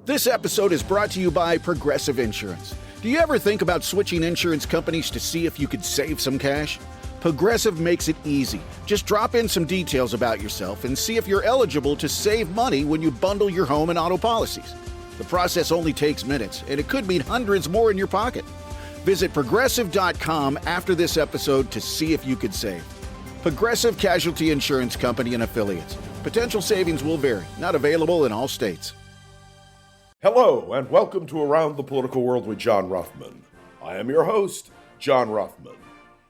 This episode is brought to you by Progressive Insurance. Do you ever think about switching insurance companies to see if you could save some cash? Progressive makes it easy. Just drop in some details about yourself and see if you're eligible to save money when you bundle your home and auto policies. The process only takes minutes, and it could mean hundreds more in your pocket. Visit Progressive.com after this episode to see if you could save. Progressive Casualty Insurance Company and Affiliates. Potential savings will vary. Not available in all states. Hello, and welcome to Around the Political World with John Ruffman. I am your host, John Ruffman.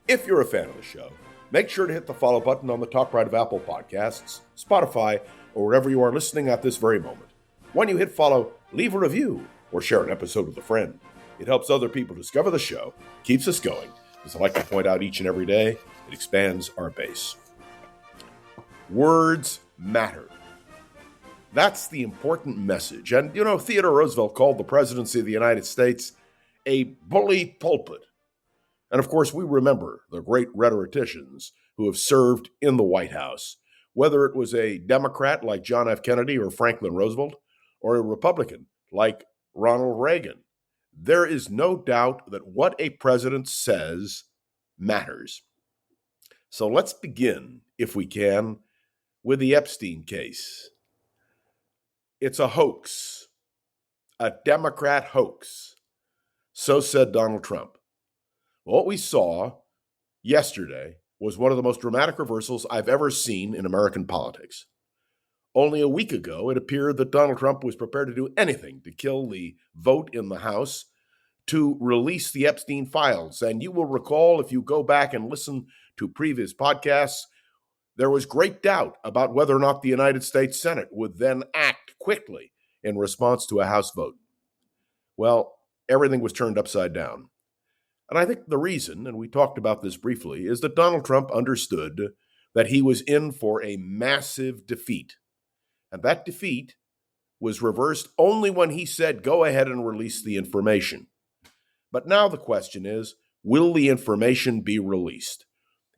If you're a fan of the show, make sure to hit the follow button on the top right of Apple Podcasts, Spotify, or wherever you are listening at this very moment. When you hit follow, leave a review or share an episode with a friend. It helps other people discover the show, keeps us going. As I like to point out each and every day, it expands our base. Words matter. That's the important message. And, Theodore Roosevelt called the presidency of the United States a bully pulpit. And, of course, we remember the great rhetoricians who have served in the White House, whether it was a Democrat like John F. Kennedy or Franklin Roosevelt, or a Republican like Ronald Reagan. There is no doubt that what a president says matters. So let's begin, if we can, with the Epstein case. It's a hoax, a Democrat hoax. So said Donald Trump. What we saw yesterday was one of the most dramatic reversals I've ever seen in American politics. Only a week ago, it appeared that Donald Trump was prepared to do anything to kill the vote in the House to release the Epstein files. And you will recall, if you go back and listen to previous podcasts, there was great doubt about whether or not the United States Senate would then act quickly in response to a House vote. Well, everything was turned upside down. And I think the reason, and we talked about this briefly, is that Donald Trump understood that he was in for a massive defeat. And that defeat was reversed only when he said, go ahead and release the information. But now the question is, will the information be released?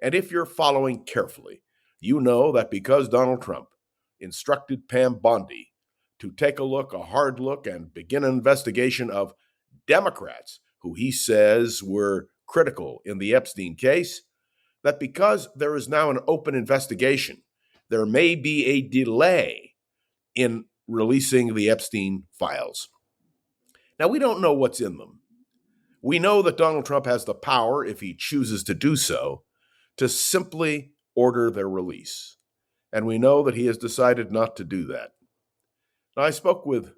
And if you're following carefully, you know that because Donald Trump instructed Pam Bondi to take a hard look, and begin an investigation of Democrats who he says were critical in the Epstein case, that because there is now an open investigation, there may be a delay in releasing the Epstein files. Now, we don't know what's in them. We know that Donald Trump has the power, if he chooses to do so, to simply order their release. And we know that he has decided not to do that. Now, I spoke with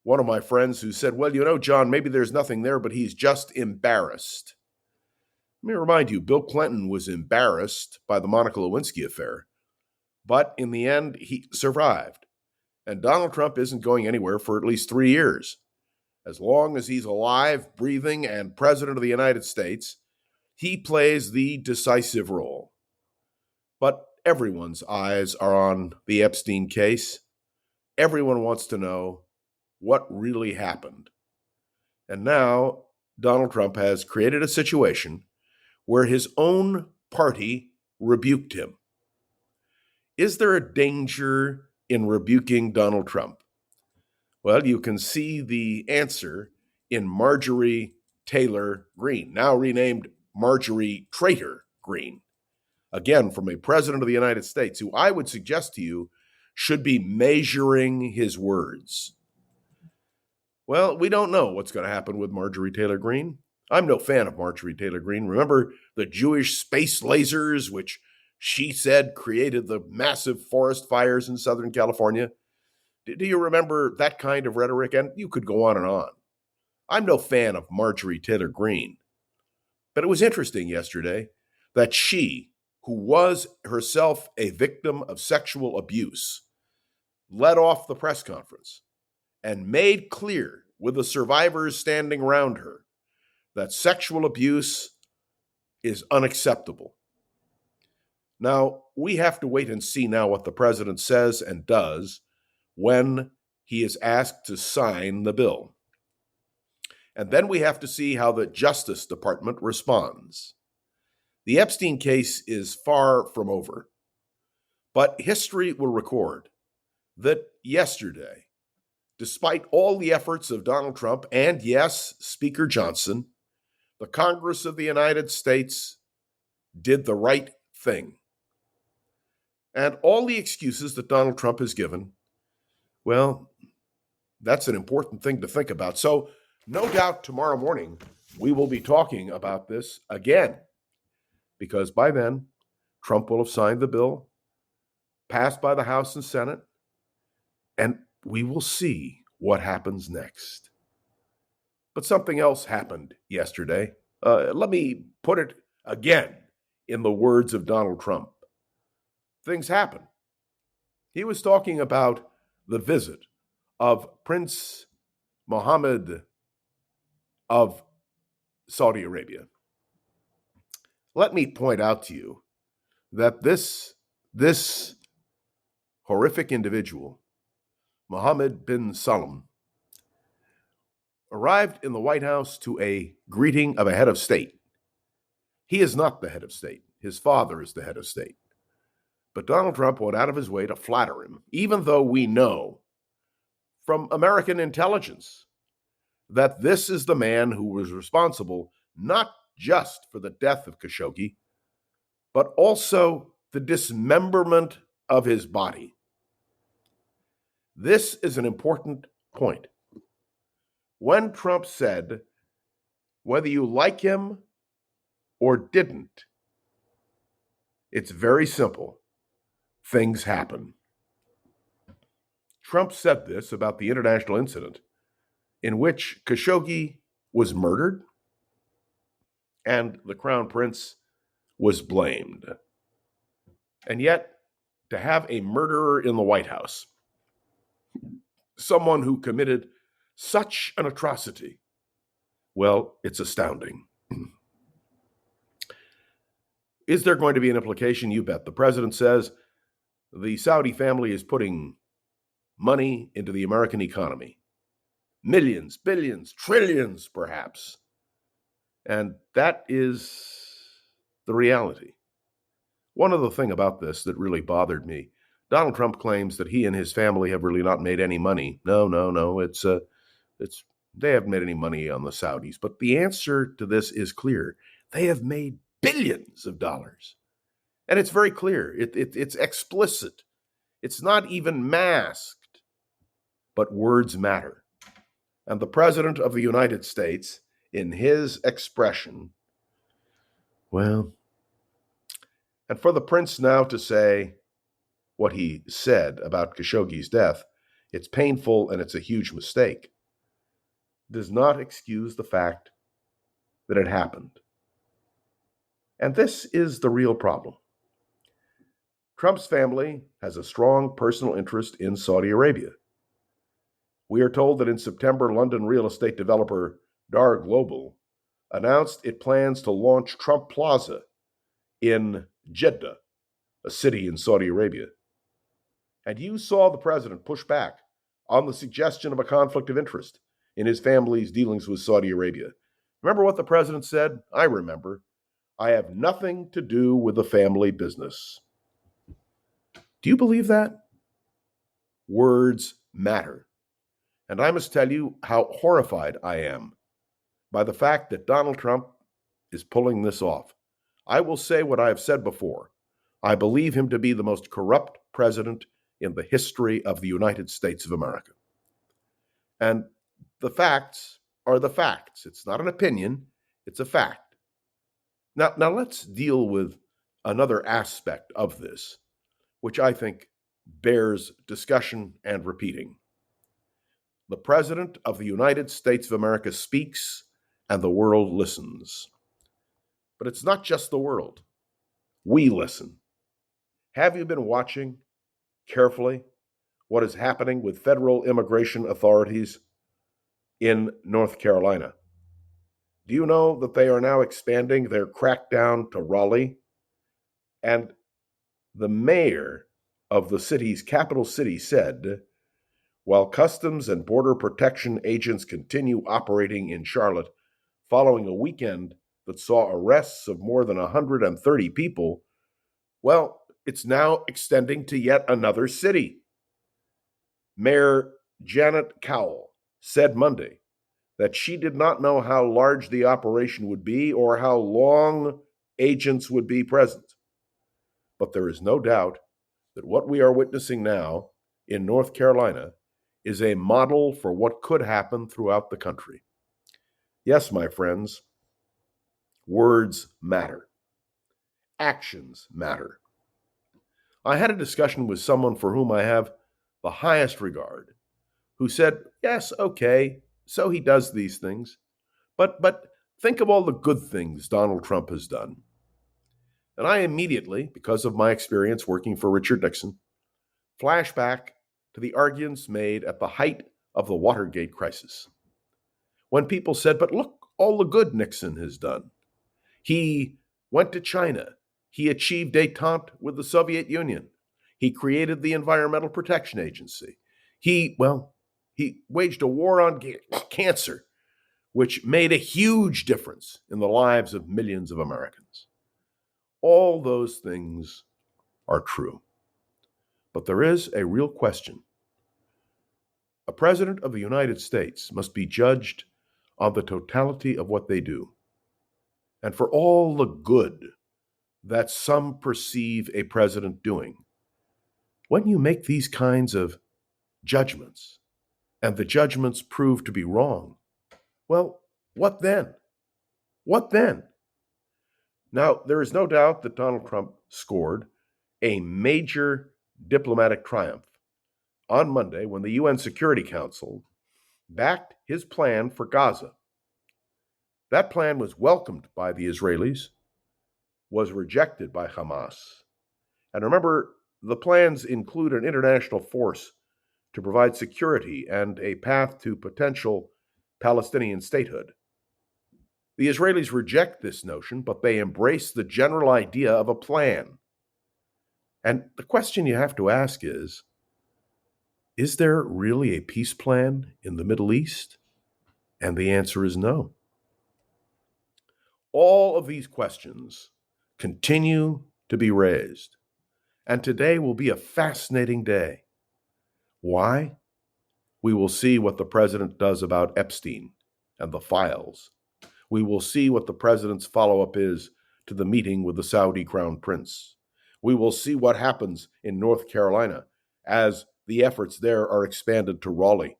one of my friends who said, well, John, maybe there's nothing there, but he's just embarrassed. Let me remind you, Bill Clinton was embarrassed by the Monica Lewinsky affair, but in the end, he survived. And Donald Trump isn't going anywhere for at least 3 years. As long as he's alive, breathing, and president of the United States, he plays the decisive role. But everyone's eyes are on the Epstein case. Everyone wants to know what really happened. And now Donald Trump has created a situation where his own party rebuked him. Is there a danger in rebuking Donald Trump? Well, you can see the answer in Marjorie Taylor Greene, now renamed Marjorie Traitor Greene. Again, from a president of the United States, who I would suggest to you should be measuring his words. Well, we don't know what's going to happen with Marjorie Taylor Greene. I'm no fan of Marjorie Taylor Greene. Remember the Jewish space lasers, which she said created the massive forest fires in Southern California? Do you remember that kind of rhetoric? And you could go on and on. I'm no fan of Marjorie Taylor Greene. But it was interesting yesterday that she, who was herself a victim of sexual abuse, led off the press conference and made clear, with the survivors standing around her, that sexual abuse is unacceptable. Now, we have to wait and see now what the president says and does when he is asked to sign the bill. And then we have to see how the Justice Department responds. The Epstein case is far from over, but history will record that yesterday, Despite all the efforts of Donald Trump and, yes, Speaker Johnson, the Congress of the United States did the right thing. And all the excuses that Donald Trump has given, well, that's an important thing to think about. So, no doubt tomorrow morning we will be talking about this again, because by then Trump will have signed the bill, passed by the House and Senate, and we will see what happens next. But something else happened yesterday. Let me put it again in the words of Donald Trump. Things happen. He was talking about the visit of Prince Mohammed of Saudi Arabia. Let me point out to you that this horrific individual, Mohammed bin Salman, arrived in the White House to a greeting of a head of state. He is not the head of state. His father is the head of state. But Donald Trump went out of his way to flatter him, even though we know from American intelligence that this is the man who was responsible not just for the death of Khashoggi, but also the dismemberment of his body. This is an important point. When Trump said, whether you like him or didn't, it's very simple. Things happen. Trump said this about the international incident in which Khashoggi was murdered and the Crown Prince was blamed. And yet, to have a murderer in the White House, someone who committed such an atrocity, well, it's astounding. Is there going to be an implication? You bet. The president says the Saudi family is putting money into the American economy. Millions, billions, trillions, perhaps. And that is the reality. One other thing about this that really bothered me, Donald Trump claims that he and his family have really not made any money. No. They haven't made any money on the Saudis. But the answer to this is clear. They have made billions of dollars. And it's very clear. It's explicit. It's not even masked. But words matter. And the President of the United States, in his expression, well, and for the prince now to say what he said about Khashoggi's death, it's painful and it's a huge mistake, does not excuse the fact that it happened. And this is the real problem. Trump's family has a strong personal interest in Saudi Arabia. We are told that in September, London real estate developer Dar Global announced it plans to launch Trump Plaza in Jeddah, a city in Saudi Arabia. And you saw the president push back on the suggestion of a conflict of interest in his family's dealings with Saudi Arabia. Remember what the president said? I remember. I have nothing to do with the family business. Do you believe that? Words matter. And I must tell you how horrified I am by the fact that Donald Trump is pulling this off. I will say what I have said before. I believe him to be the most corrupt president in the history of the United States of America. And the facts are the facts. It's not an opinion, it's a fact. Now let's deal with another aspect of this, which I think bears discussion and repeating. The President of the United States of America speaks, and the world listens. But it's not just the world. We listen. Have you been watching carefully what is happening with federal immigration authorities in North Carolina? Do you know that they are now expanding their crackdown to Raleigh? And the mayor of the city's capital city said, while Customs and Border Protection agents continue operating in Charlotte following a weekend that saw arrests of more than 130 people, well, it's now extending to yet another city. Mayor Janet Cowell said Monday that she did not know how large the operation would be or how long agents would be present. But there is no doubt that what we are witnessing now in North Carolina is a model for what could happen throughout the country. Yes, my friends, words matter. Actions matter. I had a discussion with someone for whom I have the highest regard, who said, yes, okay, so he does these things, but think of all the good things Donald Trump has done. And I immediately, because of my experience working for Richard Nixon, flash back to the arguments made at the height of the Watergate crisis, when people said, but look, all the good Nixon has done. He went to China. He achieved détente with the Soviet Union. He created the Environmental Protection Agency. He waged a war on cancer, which made a huge difference in the lives of millions of Americans. All those things are true. But there is a real question. A president of the United States must be judged on the totality of what they do. And for all the good that some perceive a president doing, when you make these kinds of judgments, and the judgments prove to be wrong, well, what then? What then? Now, there is no doubt that Donald Trump scored a major diplomatic triumph on Monday when the UN Security Council backed his plan for Gaza. That plan was welcomed by the Israelis, was rejected by Hamas. And remember, the plans include an international force to provide security and a path to potential Palestinian statehood. The Israelis reject this notion, but they embrace the general idea of a plan. And the question you have to ask is there really a peace plan in the Middle East? And the answer is no. All of these questions continue to be raised. And today will be a fascinating day. Why? We will see what the president does about Epstein and the files. We will see what the president's follow-up is to the meeting with the Saudi crown prince. We will see what happens in North Carolina as the efforts there are expanded to Raleigh.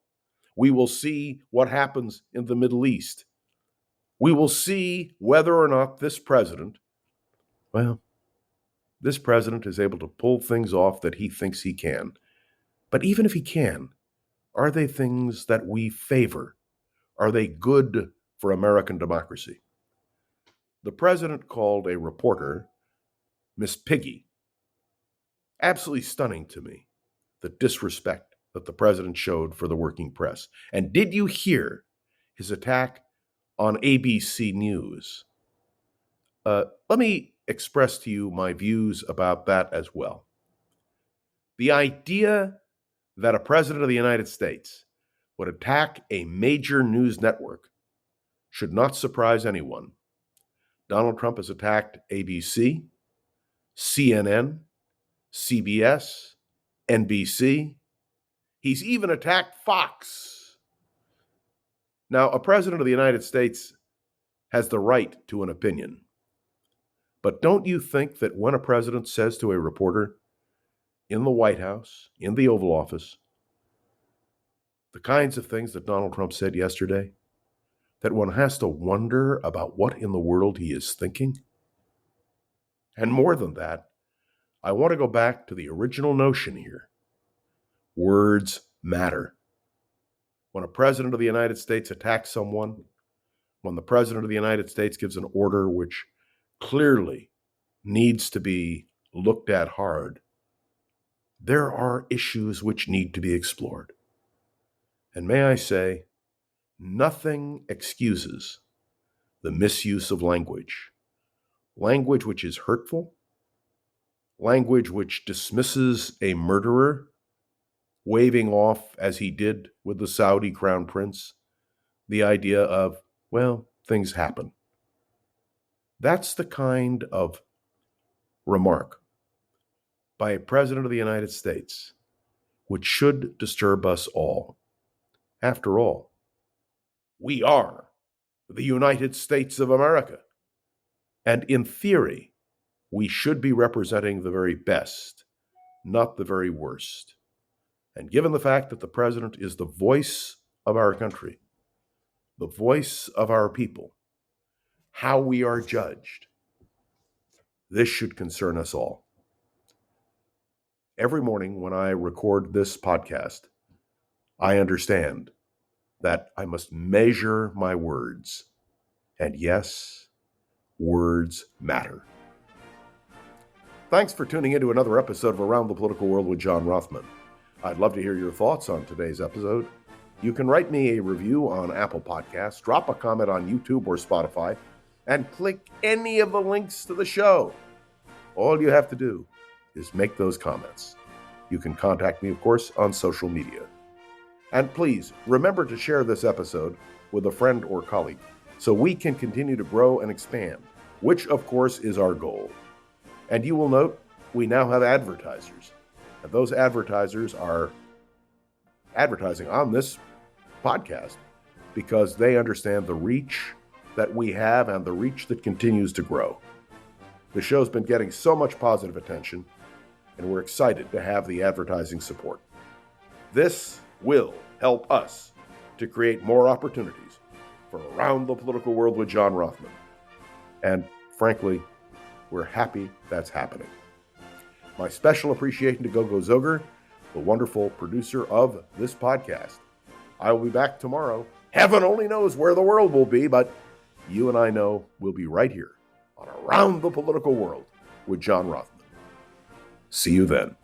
We will see what happens in the Middle East. We will see whether or not this president is able to pull things off that he thinks he can. But even if he can, are they things that we favor? Are they good for American democracy? The president called a reporter Miss Piggy. Absolutely stunning to me, the disrespect that the president showed for the working press. And did you hear his attack on ABC News? Let me express to you my views about that as well. The idea that a president of the United States would attack a major news network should not surprise anyone. Donald Trump has attacked ABC, CNN, CBS, NBC. He's even attacked Fox. Now, a president of the United States has the right to an opinion. But don't you think that when a president says to a reporter in the White House, in the Oval Office, the kinds of things that Donald Trump said yesterday, that one has to wonder about what in the world he is thinking? And more than that, I want to go back to the original notion here. Words matter. When a president of the United States attacks someone, when the president of the United States gives an order which clearly needs to be looked at hard, there are issues which need to be explored. And may I say, nothing excuses the misuse of language. Language which is hurtful, language which dismisses a murderer, waving off, as he did with the Saudi crown prince, the idea of, things happen. That's the kind of remark by a president of the United States which should disturb us all. After all, we are the United States of America. And in theory, we should be representing the very best, not the very worst. And given the fact that the president is the voice of our country, the voice of our people, how we are judged, this should concern us all. Every morning when I record this podcast, I understand that I must measure my words. And yes, words matter. Thanks for tuning into another episode of Around the Political World with John Rothman. I'd love to hear your thoughts on today's episode. You can write me a review on Apple Podcasts, drop a comment on YouTube or Spotify, and click any of the links to the show. All you have to do is make those comments. You can contact me, of course, on social media. And please, remember to share this episode with a friend or colleague so we can continue to grow and expand, which, of course, is our goal. And you will note we now have advertisers. And those advertisers are advertising on this podcast because they understand the reach that we have and the reach that continues to grow. The show's been getting so much positive attention, and we're excited to have the advertising support. This will help us to create more opportunities for Around the Political World with John Rothman. And frankly, we're happy that's happening. My special appreciation to Gogo Zoger, the wonderful producer of this podcast. I will be back tomorrow. Heaven only knows where the world will be, but you and I know we'll be right here on Around the Political World with John Rothman. See you then.